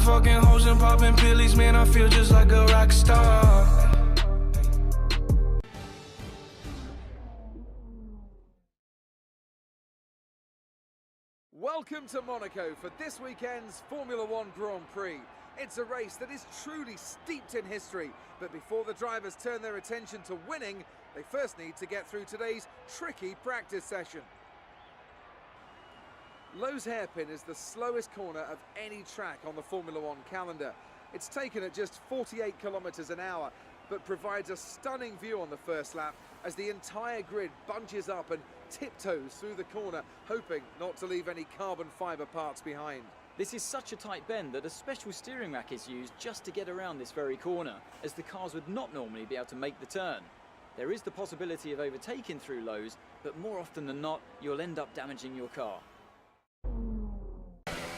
fucking hoes and popping pillies, man, I feel just like a rock star. Welcome to Monaco for this weekend's Formula One Grand Prix. It's a race that is truly steeped in history, but before the drivers turn their attention to winning, they first need to get through today's tricky practice session. Lowes Hairpin is the slowest corner of any track on the Formula One calendar. It's taken at just 48 kilometers an hour, but provides a stunning view on the first lap as the entire grid bunches up and tiptoes through the corner, hoping not to leave any carbon fibre parts behind. This is such a tight bend that a special steering rack is used just to get around this very corner, as the cars would not normally be able to make the turn. There is the possibility of overtaking through Lowes, but more often than not, you'll end up damaging your car.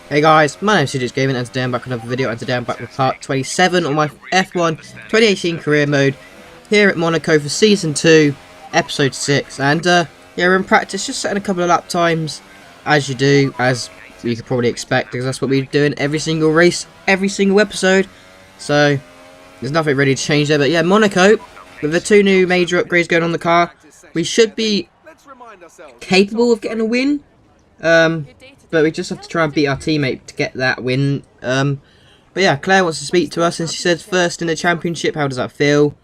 Hey guys, my name is CJ's Gaming and today I'm back with another video, and today I'm back with part 27 on my F1 2018 career mode here at Monaco for Season 2, Episode 6. And yeah, we're in practice, just setting a couple of lap times, as you do, as you could probably expect, because that's what we're doing every single race, every single episode. So, there's nothing really to change there, but yeah, Monaco, with the 2 new major upgrades going on the car, we should be capable of getting a win. But we just have to try and beat our teammate to get that win. But yeah, Claire wants to speak to us, and she said first in the championship. How does that feel?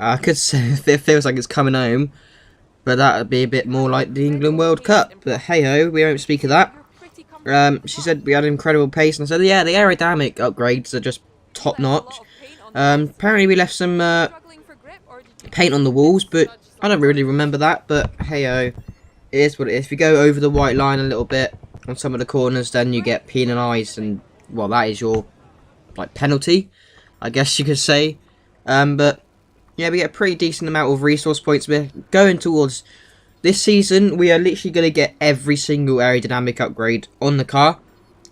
I could say it feels like it's coming home, but that would be a bit more like the England World Cup. But hey ho, we won't speak of that. She said we had an incredible pace, and I said yeah, the aerodynamic upgrades are just top notch. Apparently we left some paint on the walls, but I don't really remember that. But hey ho, it is what it is. If you go over the white line a little bit on some of the corners, then you get penalised, and well, that is your like penalty, I guess you could say. But yeah, we get a pretty decent amount of resource points. We're going towards this season. We are literally going to get every single aerodynamic upgrade on the car.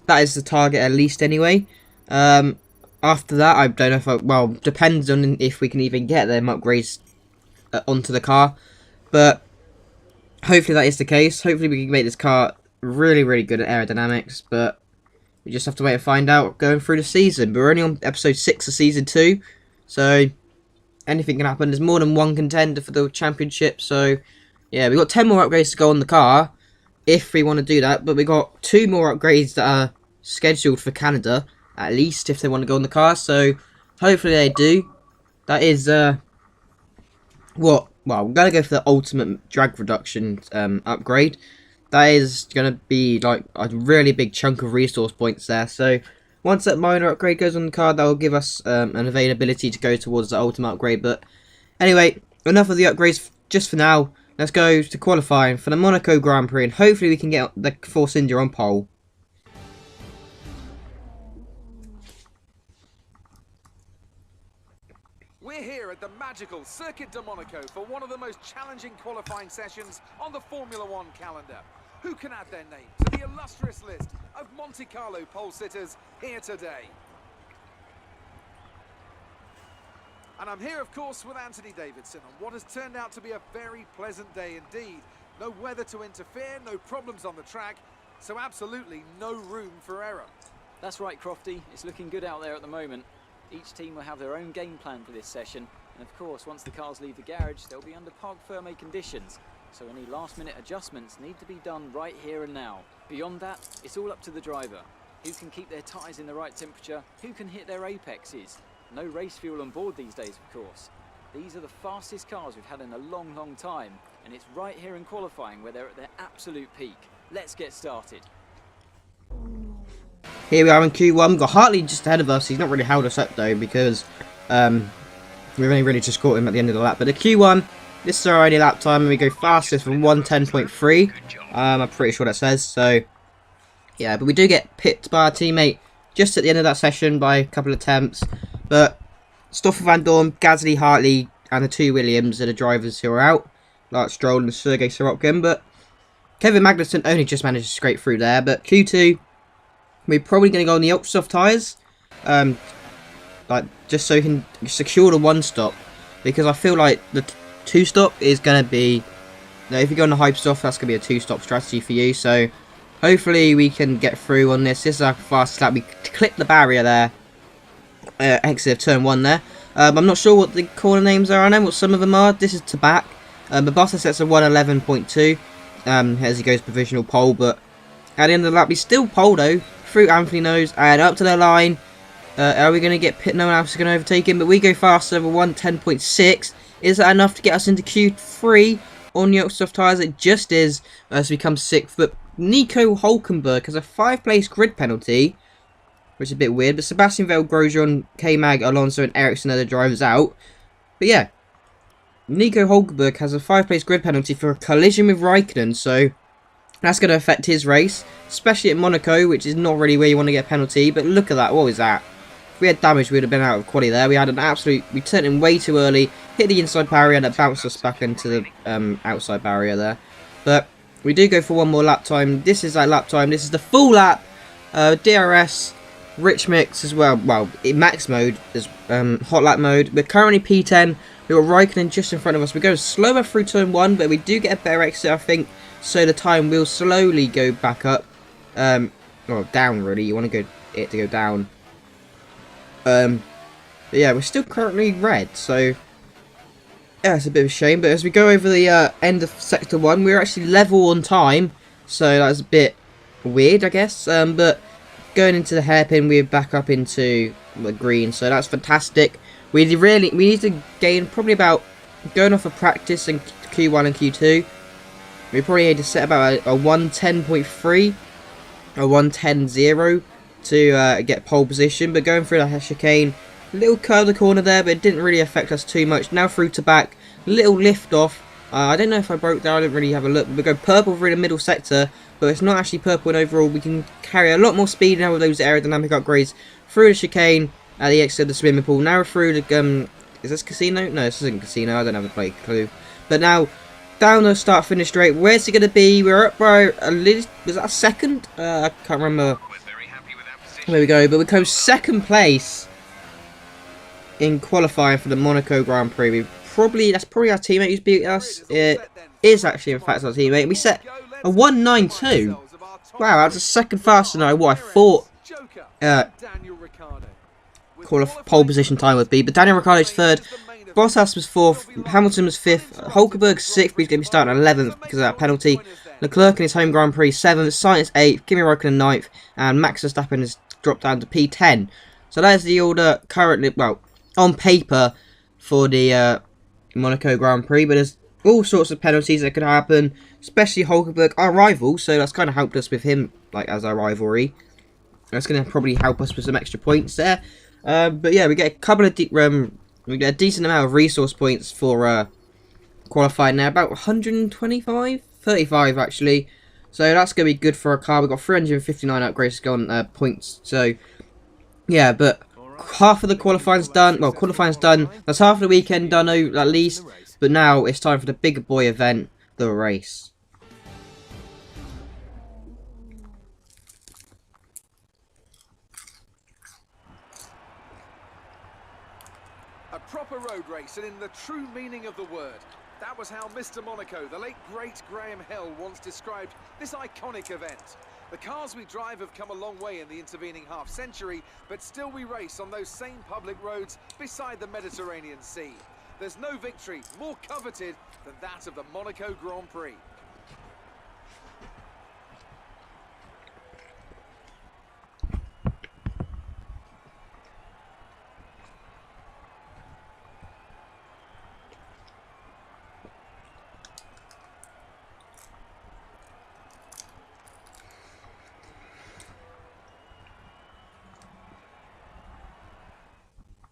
That is the target, at least anyway. After that, I don't know if well, depends on if we can even get them upgrades onto the car, but hopefully that is the case. Hopefully we can make this car really, really good at aerodynamics, but we just have to wait and find out going through the season. But we're only on episode 6 of season 2, so anything can happen. There's more than one contender for the championship, so yeah, we've got 10 more upgrades to go on the car if we want to do that, but we've got 2 more upgrades that are scheduled for Canada, at least, if they want to go on the car, so hopefully they do. That is well, we're going to go for the ultimate drag reduction upgrade. That is going to be like a really big chunk of resource points there. So once that minor upgrade goes on the car, that will give us an availability to go towards the ultimate upgrade. But anyway, enough of the upgrades just for now. Let's go to qualifying for the Monaco Grand Prix, and hopefully we can get the Force India on pole. We're here at the magical Circuit de Monaco for one of the most challenging qualifying sessions on the Formula One calendar. Who can add their name to the illustrious list of Monte Carlo pole sitters here today? And I'm here, of course, with Anthony Davidson on what has turned out to be a very pleasant day indeed. No weather to interfere, no problems on the track, so absolutely no room for error. That's right, Crofty. It's looking good out there at the moment. Each team will have their own game plan for this session, and of course once the cars leave the garage they'll be under parc fermé conditions, so any last minute adjustments need to be done right here and now. Beyond that, it's all up to the driver. Who can keep their tyres in the right temperature, who can hit their apexes. No race fuel on board these days, of course. These are the fastest cars we've had in a long time, and it's right here in qualifying where they're at their absolute peak. Let's get started. Here we are in Q1. We've got Hartley just ahead of us. He's not really held us up though, because we've only really just caught him at the end of the lap. But the Q1, this is our only lap time, and we go fastest from 1:10.3. I'm pretty sure that says. So yeah, but we do get pipped by our teammate just at the end of that session by a couple of attempts. But Stoffel Van Dorn, Gasly, Hartley, and the 2 Williams are the drivers who are out, like Stroll and Sergei Sorokin. But Kevin Magnussen only just managed to scrape through there. But Q2, we're probably going to go on the ultra soft tyres, like just so we can secure the 1 stop, because I feel like the 2 stop is going to be, if you go on the hype soft, that's going to be a 2 stop strategy for you. So hopefully we can get through on this. This is our fastest lap. We clipped the barrier there. Exit of turn 1 there. I'm not sure what the corner names are. I know what some of them are. This is to back. But Bottas sets a 1:11.2 as he goes provisional pole. But at the end of the lap, he's still pole though, through Anthony Nose and up to the line. Are we going to get pit? No one else is going to overtake him, but we go faster with 1:10.6. Is that enough to get us into Q3 on the soft tyres? It just is, as we come 6th. But Nico Hülkenberg has a 5-place grid penalty, which is a bit weird. But Sebastian Vettel, Grosjean, K-Mag, Alonso and Ericsson are the drivers out. But yeah, Nico Hülkenberg has a 5-place grid penalty for a collision with Raikkonen, so that's going to affect his race, especially at Monaco, which is not really where you want to get a penalty. But look at that, what was that? If we had damage, we would have been out of quali there. We had an absolute... We turned in way too early, hit the inside barrier, and it bounced us back into the outside barrier there. But we do go for one more lap time. This is our lap time. This is the full lap. DRS, rich mix as well. Well, in max mode, there's hot lap mode. We're currently P10. We've got Raikkonen just in front of us. We go slower through turn 1, but we do get a better exit, I think. So the time will slowly go back up. Well, down really. You want it to go down. But yeah, we're still currently red, so yeah, it's a bit of a shame. But as we go over the end of sector 1, we're actually level on time, so that's a bit weird, I guess. But going into the hairpin, we're back up into the green, so that's fantastic. We need to gain probably about, going off of practice in Q1 and Q2, we probably need to set about a 1:10.3, a 1:10.0 to get pole position. But going through the chicane, little curve the corner there, but it didn't really affect us too much. Now through to back, little lift off. I don't know if I broke down, I didn't really have a look. We go purple through the middle sector, but it's not actually purple in overall. We can carry a lot more speed now with those aerodynamic upgrades through the chicane at the exit of the swimming pool. Now we're through the is this casino? No, this isn't casino. I don't have a play clue. But now down the start finish straight. Where's it going to be? We're up by a little. Was that a second? I can't remember. There we go. But we come second place in qualifying for the Monaco Grand Prix. That's probably our teammate who's beat us. It is actually, in fact, our teammate. We set a 1:92. Wow, that's a second faster than what I thought pole position time would be. But Daniel Ricciardo's third, Bottas was fourth, Hamilton was fifth, Hulkenberg sixth, but he's going to be starting 11th because of that penalty. Leclerc in his home Grand Prix 7th, Sainz 8th, Kimi Raikkonen 9th, and Max Verstappen has dropped down to P10. So that is the order currently, well, on paper for the Monaco Grand Prix, but there's all sorts of penalties that could happen, especially Hulkenberg, our rival, so that's kind of helped us with him, like, as our rivalry. That's going to probably help us with some extra points there. But yeah, we get a couple of we get a decent amount of resource points for qualifying now, about 125, 35 actually. So that's going to be good for our car. We've got 359 upgrades on points. So yeah, but half of the qualifying's done. Well, qualifying's done. That's half of the weekend done at least. But now it's time for the big boy event, the race. A proper road race, and in the true meaning of the word. That was how Mr. Monaco, the late great Graham Hill, once described this iconic event. The cars we drive have come a long way in the intervening half-century, but still we race on those same public roads beside the Mediterranean Sea. There's no victory more coveted than that of the Monaco Grand Prix.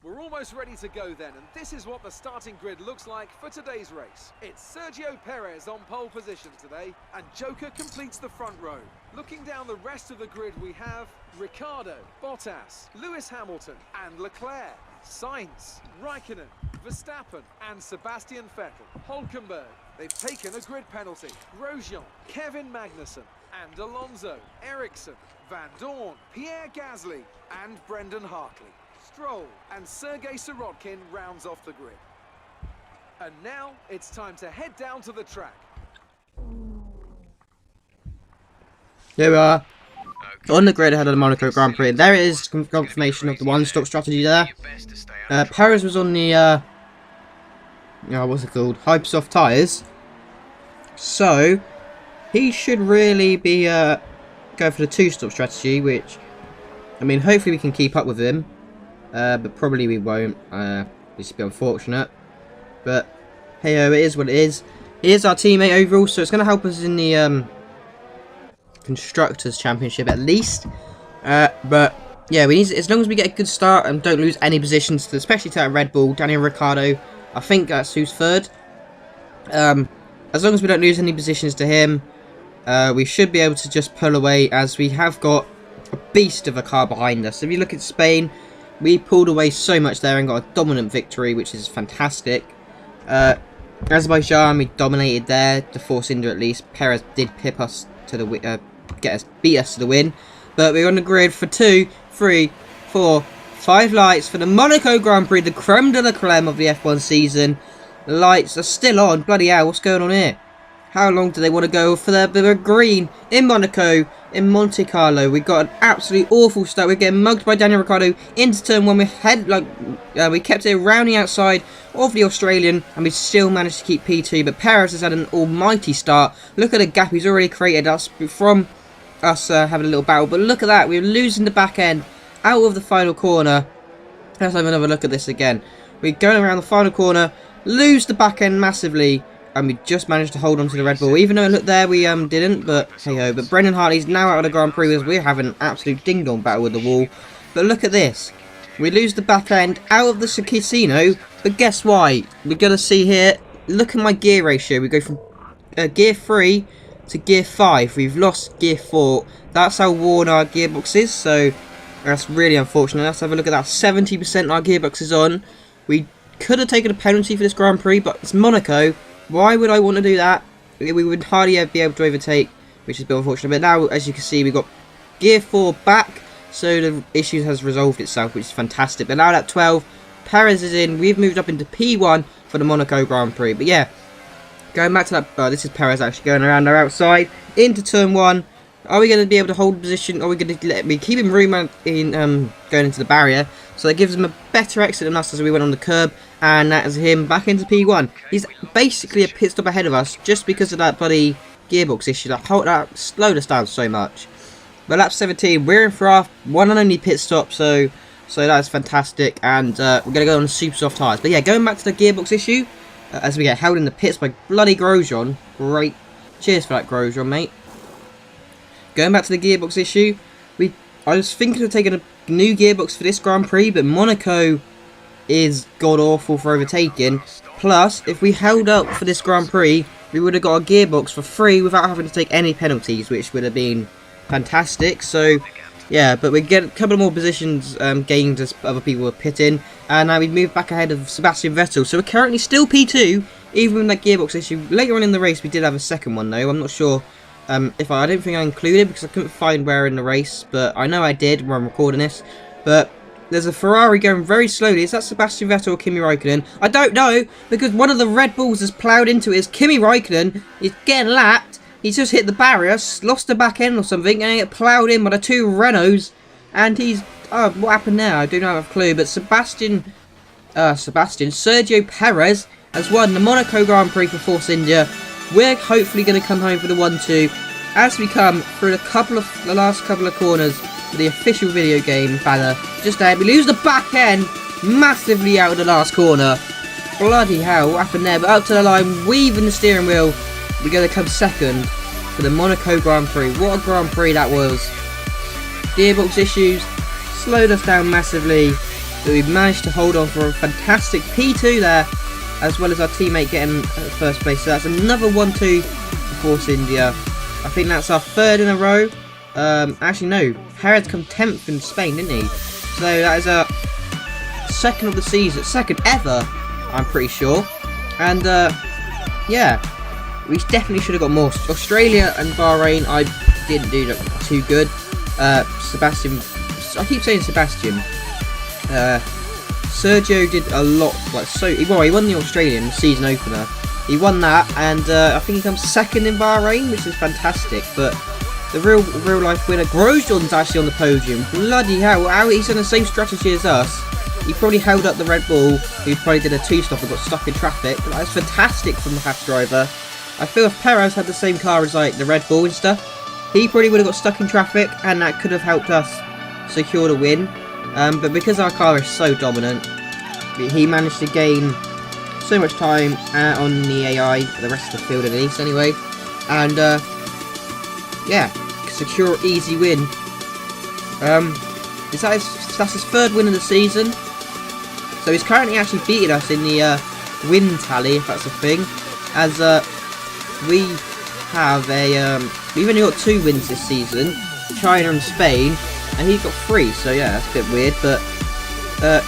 We're almost ready to go then, and this is what the starting grid looks like for today's race. It's Sergio Perez on pole position today, and Joker completes the front row. Looking down the rest of the grid, we have Ricciardo, Bottas, Lewis Hamilton and Leclerc, Sainz, Raikkonen, Verstappen and Sebastian Vettel. Hulkenberg, they've taken a grid penalty. Grosjean, Kevin Magnussen and Alonso, Ericsson, Van Dorn, Pierre Gasly and Brendan Hartley. Stroll and Sergei Sirotkin rounds off the grid. And now it's time to head down to the track. Here we are. on the grid ahead of the Monaco Grand Prix. There it is, confirmation of the one-stop strategy there. Perez was on the, what's it called? Hypersoft tyres. So, he should really be going for the two-stop strategy, which, I mean, hopefully we can keep up with him. But probably we won't. It's a bit unfortunate. But, hey-oh, it is what it is. He is our teammate overall, so it's going to help us in the Constructors' Championship at least. But, yeah, we need as long as we get a good start and don't lose any positions, especially to that Red Bull, Daniel Ricciardo. I think that's who's third. As long as we don't lose any positions to him, we should be able to just pull away, as we have got a beast of a car behind us. If you look at Spain, we pulled away so much there and got a dominant victory, which is fantastic. Azerbaijan, we dominated there, the Force India at least. Perez did pip us to the beat us to the win. But we're on the grid for 2, 3, 4, 5 lights for the Monaco Grand Prix, the creme de la creme of the F1 season. The lights are still on. Bloody hell, what's going on here? How long do they want to go for the green in Monaco, in Monte Carlo? We got an absolutely awful start. We're getting mugged by Daniel Ricciardo into turn 1. We kept it around the outside of the Australian, and we still managed to keep P2. But Perez has had an almighty start. Look at the gap he's already created us from us having a little battle. But look at that, we're losing the back end out of the final corner. Let's have another look at this again. We're going around the final corner, lose the back end massively, and we just managed to hold on to the Red Bull. Even though, look there, we didn't, but hey-ho. But Brendan Hartley's now out of the Grand Prix, as we're having an absolute ding-dong battle with the wall. But look at this. We lose the back end out of the casino, but guess why? We're going to see here, look at my gear ratio. We go from gear 3 to gear 5. We've lost gear 4. That's how worn our gearbox is, so that's really unfortunate. Let's have a look at that. 70% our gearbox is on. We could have taken a penalty for this Grand Prix, but it's Monaco. Why would I want to do that? We would hardly ever be able to overtake, which is a bit unfortunate. But now, as you can see, we've got gear 4 back, so the issue has resolved itself, which is fantastic. But now at 12, Perez is in. We've moved up into P1 for the Monaco Grand Prix. But yeah, going back to that, this is Perez actually going around our outside into turn 1. Are we going to be able to hold position? Are we going to let me keep him room in going into the barrier? So that gives him a better exit than us as we went on the curb. And that is him back into P1. He's basically a pit stop ahead of us just because of that bloody gearbox issue. That slowed us down so much. But lap 17, we're in for our one and only pit stop. So that's fantastic. And we're going to go on super soft tyres. But yeah, going back to the gearbox issue. As we get held in the pits by bloody Grosjean. Great. Cheers for that, Grosjean, mate. Going back to the gearbox issue, I was thinking of taking a new gearbox for this Grand Prix, but Monaco is god-awful for overtaking. Plus, if we held up for this Grand Prix, we would have got a gearbox for free without having to take any penalties, which would have been fantastic. So, yeah, but we get a couple more positions gained as other people were pitting, and now we've moved back ahead of Sebastian Vettel. So we're currently still P2, even with that gearbox issue. Later on in the race, we did have a second one, though. I'm not sure. I don't think I included because I couldn't find where in the race, but I know I did when I'm recording this. But there's a Ferrari going very slowly. Is that Sebastian Vettel or Kimi Raikkonen? I don't know, because one of the Red Bulls has ploughed into it. It's Kimi Raikkonen. He's getting lapped. He's just hit the barrier, lost the back end or something, and he got ploughed in by the two Renaults. And he's... oh, what happened there? I do not have a clue. But Sergio Perez has won the Monaco Grand Prix for Force India. We're hopefully going to come home for the 1-2 as we come through the last couple of corners for the official video game banner. Just there, we lose the back end massively out of the last corner. Bloody hell, what happened there? But up to the line, weaving the steering wheel. We're going to come second for the Monaco Grand Prix. What a Grand Prix that was. Gearbox issues slowed us down massively, but we've managed to hold on for a fantastic P2 there, as well as our teammate getting first place. So that's another 1-2 for Force India. I think that's our third in a row. Actually, no. Perez come 10th in Spain, didn't he? So that is our second of the season. Second ever, I'm pretty sure. And, yeah. We definitely should have got more. Australia and Bahrain, I didn't do too good. Sebastian... I keep saying Sebastian. Sergio did a lot, he won the Australian season opener. He won that, and I think he comes second in Bahrain, which is fantastic. But the real life winner. Grosjean's actually on the podium. Bloody hell, how he's on the same strategy as us. He probably held up the Red Bull, who probably did a two-stop and got stuck in traffic. That's fantastic from the Haas driver. I feel if Perez had the same car as like the Red Bull and stuff, he probably would have got stuck in traffic, and that could have helped us secure the win. But because our car is so dominant, he managed to gain so much time on the AI, the rest of the field at least anyway, and yeah, secure easy win. That's his third win of the season, so he's currently actually beating us in the win tally, if that's a thing, as we have we've only got 2 wins this season, China and Spain, and he's got 3, so yeah, that's a bit weird. But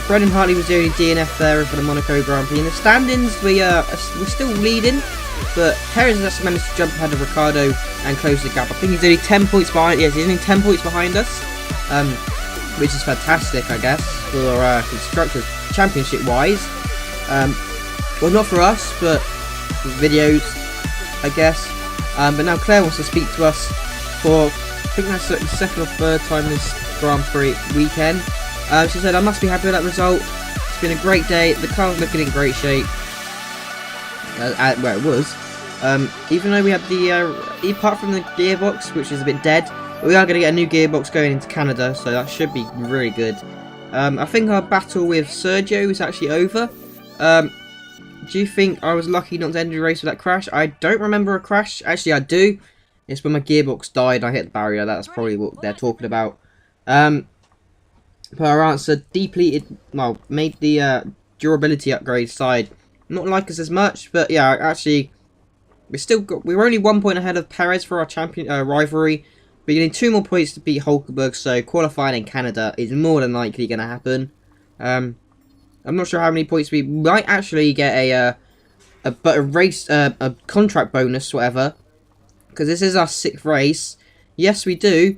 Brendan Hartley was the only DNF there for the Monaco Grand Prix. In the standings, we're still leading, but Perez has actually managed to jump ahead of Ricciardo and close the gap. I think he's only 10 points behind. Yes, he's only 10 points behind us, which is fantastic, I guess, for Constructors Championship wise. Well, not for us, but for videos, I guess. But now Claire wants to speak to us for, I think that's the second or third time this Grand Prix weekend. She said, I must be happy with that result. It's been a great day. The car's looking in great shape. Well, it was. Even though we had the, apart from the gearbox, which is a bit dead, we are going to get a new gearbox going into Canada, so that should be really good. I think our battle with Sergio is actually over. Do you think I was lucky not to end the race with that crash? I don't remember a crash. Actually, I do. It's when my gearbox died and I hit the barrier. That's probably what they're talking about. But our answer made the durability upgrade side not like us as much. But yeah, actually, we're only 1 point ahead of Perez for our champion rivalry. We're getting 2 more points to beat Hulkenberg, so qualifying in Canada is more than likely going to happen. I'm not sure how many points we might actually get a contract bonus, whatever, because this is our 6th race. Yes, we do.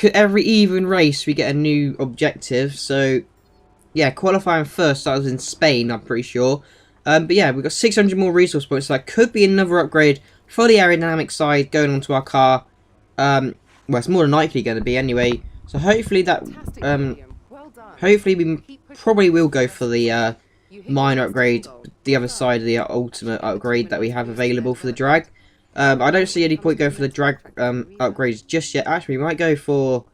Every even race we get a new objective. So yeah, qualifying first, that was in Spain, I'm pretty sure. But yeah, we've got 600 more resource points, so that could be another upgrade for the aerodynamic side going onto our car. Well, it's more than likely going to be anyway. So hopefully that, hopefully we probably will go for the minor upgrade, the other side of the ultimate upgrade that we have available for the drag. I don't see any point going for the drag upgrades just yet. Actually, we might go for,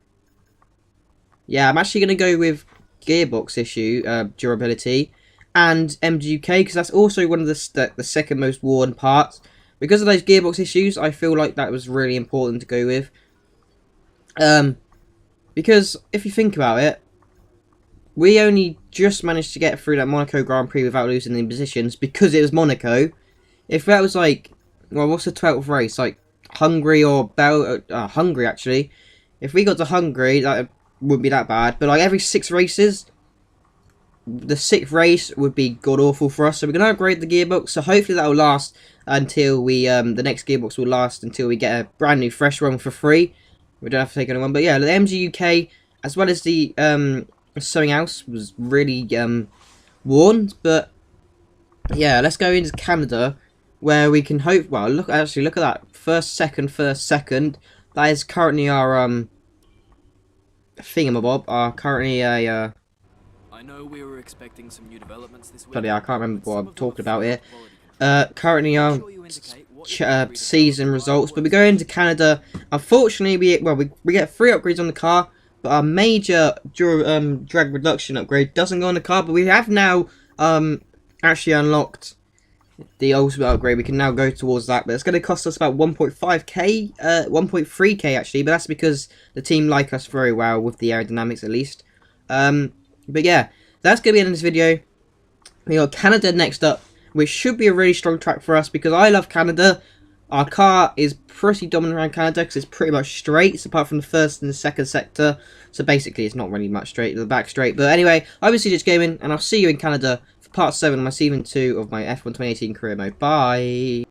yeah, I'm actually going to go with gearbox issue, durability, and MGUK, because that's also one of the second most worn parts. Because of those gearbox issues, I feel like that was really important to go with. Because if you think about it, we only just managed to get through that Monaco Grand Prix without losing any positions because it was Monaco. If that was like, well, what's the 12th race? Like Hungary or Hungary actually. If we got to Hungary, that wouldn't be that bad. But like every 6 races, the 6th race would be god awful for us. So we're gonna upgrade the gearbox. So hopefully that will last until we the next gearbox will last until we get a brand new fresh one for free. We don't have to take anyone. But yeah, the MGUK as well as the something else was really worn. But yeah, let's go into Canada, where we can hope. Well, look at that first second. That is currently our thingamabob. Currently a. I know we were expecting some new developments this week. Bloody, I can't remember what I'm talking about here. Currently our season results, but we go into Canada. Unfortunately, we get 3 upgrades on the car, but our major drag reduction upgrade doesn't go on the car. But we have now actually unlocked the ultimate upgrade. We can now go towards that, but it's going to cost us about 1.5k, 1.3k actually. But that's because the team like us very well with the aerodynamics at least. But yeah, that's going to be the end of this video. We got Canada next up, which should be a really strong track for us because I love Canada. Our car is pretty dominant around Canada because it's pretty much straight, apart from the first and the second sector. So basically, it's not really much straight, the back straight. But anyway, I've been CJ Gaming, and I'll see you in Canada for part 7 of my season 2 of my F1 2018 career mode. Bye!